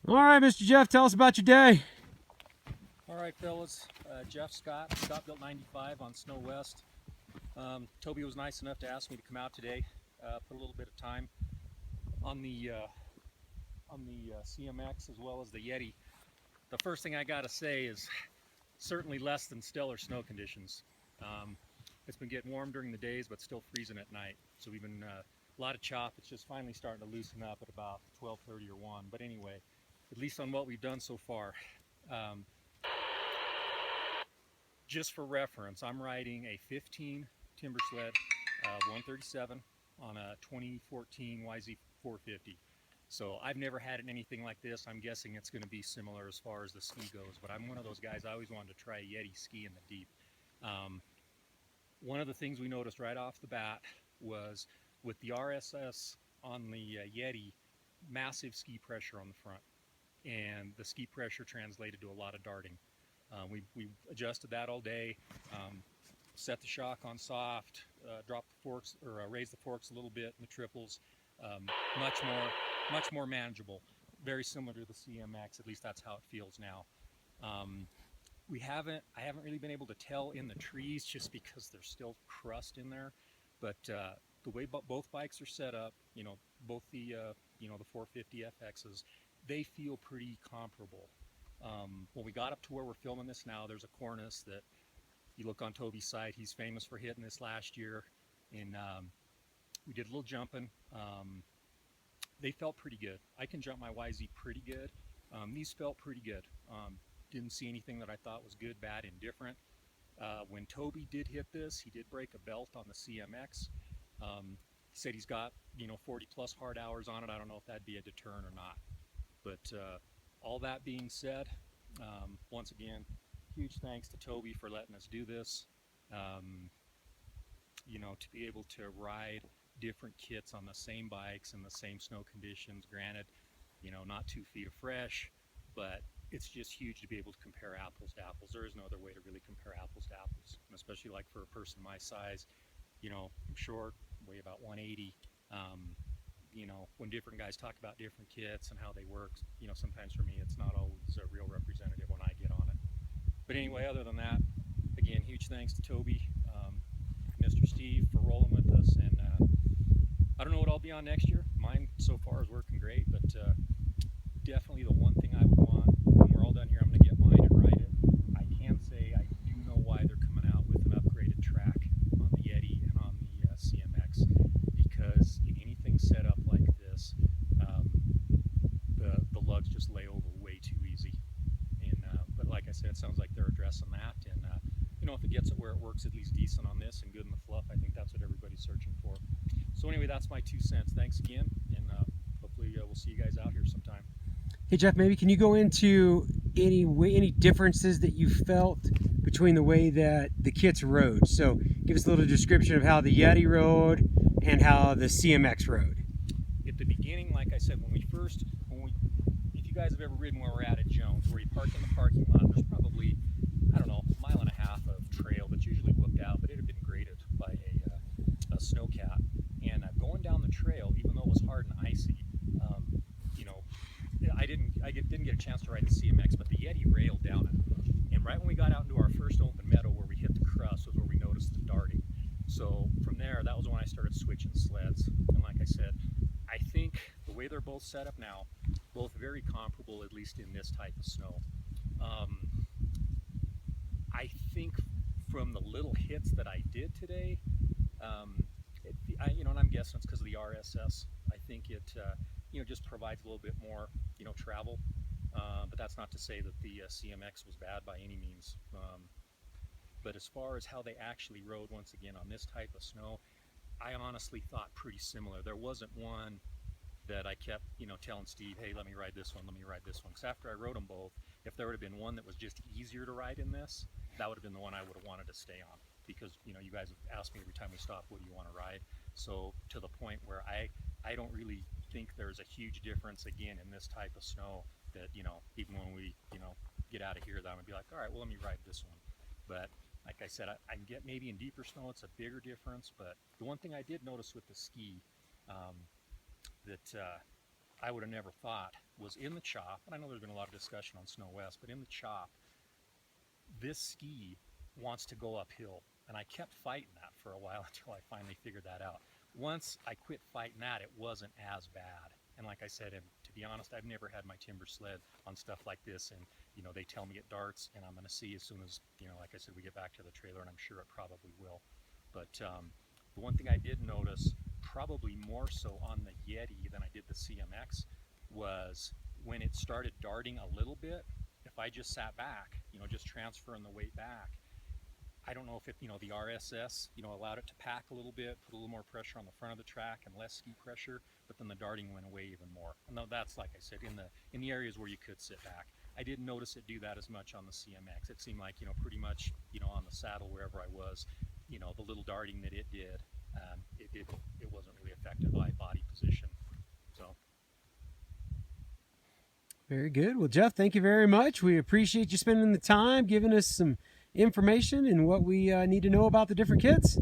All right, Mr. Jeff, tell us about your day. All right, fellas. Jeff Scott, Scott Built 95 on Snow West. Toby was nice enough to ask me to come out today, put a little bit of time on the CMX as well as the Yeti. The first thing I got to say is certainly less than stellar snow conditions. It's been getting warm during the days, but still freezing at night. So we've been a lot of chop. It's just finally starting to loosen up at about 12:30 or 1. But anyway, at least on what we've done so far. Just for reference, I'm riding a 15 timber sled 137 on a 2014 YZ450. So I've never had anything like this. I'm guessing it's going to be similar as far as the ski goes, but I'm one of those guys, I always wanted to try a Yeti ski in the deep. One of the things we noticed right off the bat was with the RSS on the Yeti, massive ski pressure on the front, and the ski pressure translated to a lot of darting. We adjusted that all day, set the shock on soft, dropped the forks, or raised the forks a little bit in the triples, much more manageable, very similar to the CMX, at least that's how it feels now. I haven't really been able to tell in the trees just because there's still crust in there, but the way both bikes are set up, both the the 450 FXs, they feel pretty comparable. When we got up to where we're filming this now, there's a cornice that you look on Toby's site, he's famous for hitting this last year, and we did a little jumping. They felt pretty good. I can jump my YZ pretty good. These felt pretty good. Didn't see anything that I thought was good, bad, indifferent. When Toby did hit this, he did break a belt on the CMX. He said he's got 40 plus hard hours on it. I don't know if that'd be a deterrent or not. But all that being said, once again, huge thanks to Toby for letting us do this. To be able to ride different kits on the same bikes in the same snow conditions, granted, not 2 feet of fresh, but it's just huge to be able to compare apples to apples. There is no other way to really compare apples to apples, and especially like for a person my size, I'm short, weigh about 180. When different guys talk about different kits and how they work, sometimes for me it's not always a real representative when I get on it. But anyway, other than that, again, huge thanks to Toby, Mr. Steve for rolling with us, and I don't know what I'll be on next year. Mine so far is working great, but definitely the one thing I would want when we're all done here, I'm going to get mine and ride it. I can say I do know why they're coming out with an upgraded track on the Yeti and on the CMX, because in anything set up like this, the lugs just lay over way too easy. And but like I said, it sounds like they're addressing that, and if it gets it where it works at least decent on this and good in the fluff, I think that's what everybody's searching for. So anyway, that's my 2 cents. Thanks again, and hopefully we'll see you guys out here sometime. Hey, Jeff, maybe can you go into any differences that you felt between the way that the kits rode? So give us a little description of how the Yeti rode and how the CMX rode. At the beginning, like I said, if you guys have ever ridden where we're at Jones, where you park in the parking lot, there's probably, I don't know, a mile and a half of trail that's usually booked out, but it had been graded by a snowcat. And going down the trail, even though it was hard and icy, I didn't get a chance to ride the CMX, but the Yeti railed down it. And right when we got out into our first open meadow where we hit the crust was where we noticed the darting. So from there, that was when I started switching sleds. And like I said, I think the way they're both set up now, both very comparable, at least in this type of snow. I think from the little hits that I did today, and I'm guessing it's because of the RSS. I think it, just provides a little bit more, travel. But that's not to say that the CMX was bad by any means. But as far as how they actually rode, once again, on this type of snow, I honestly thought pretty similar. There wasn't one that I kept, telling Steve, hey, let me ride this one, let me ride this one. Because after I rode them both, if there would have been one that was just easier to ride in this, that would have been the one I would have wanted to stay on. Because, you guys have asked me every time we stop, what do you want to ride? So to the point where I don't really think there's a huge difference, again, in this type of snow that, even when we, get out of here, that I'm going to be like, all right, well, let me ride this one. But like I said, I can get maybe in deeper snow, it's a bigger difference. But the one thing I did notice with the ski, that I would have never thought was in the chop, and I know there's been a lot of discussion on Snow West, but in the chop, this ski wants to go uphill. And I kept fighting that for a while until I finally figured that out. Once I quit fighting that, it wasn't as bad. And like I said, and to be honest, I've never had my timber sled on stuff like this. And, you know, they tell me it darts, and I'm going to see as soon as, you know, like I said, we get back to the trailer, and I'm sure it probably will. But the one thing I did notice, probably more so on the Yeti than I did the CMX, was when it started darting a little bit, if I just sat back, you know, just transferring the weight back, I don't know if it, you know, the RSS, you know, allowed it to pack a little bit, put a little more pressure on the front of the track and less ski pressure, but then the darting went away even more. And that's, like I said, in the areas where you could sit back. I didn't notice it do that as much on the CMX. It seemed like, you know, pretty much, you know, on the saddle wherever I was, you know, the little darting that it did, it wasn't really affected by body position. So. Very good. Well, Jeff, thank you very much. We appreciate you spending the time giving us some information and what we need to know about the different kits.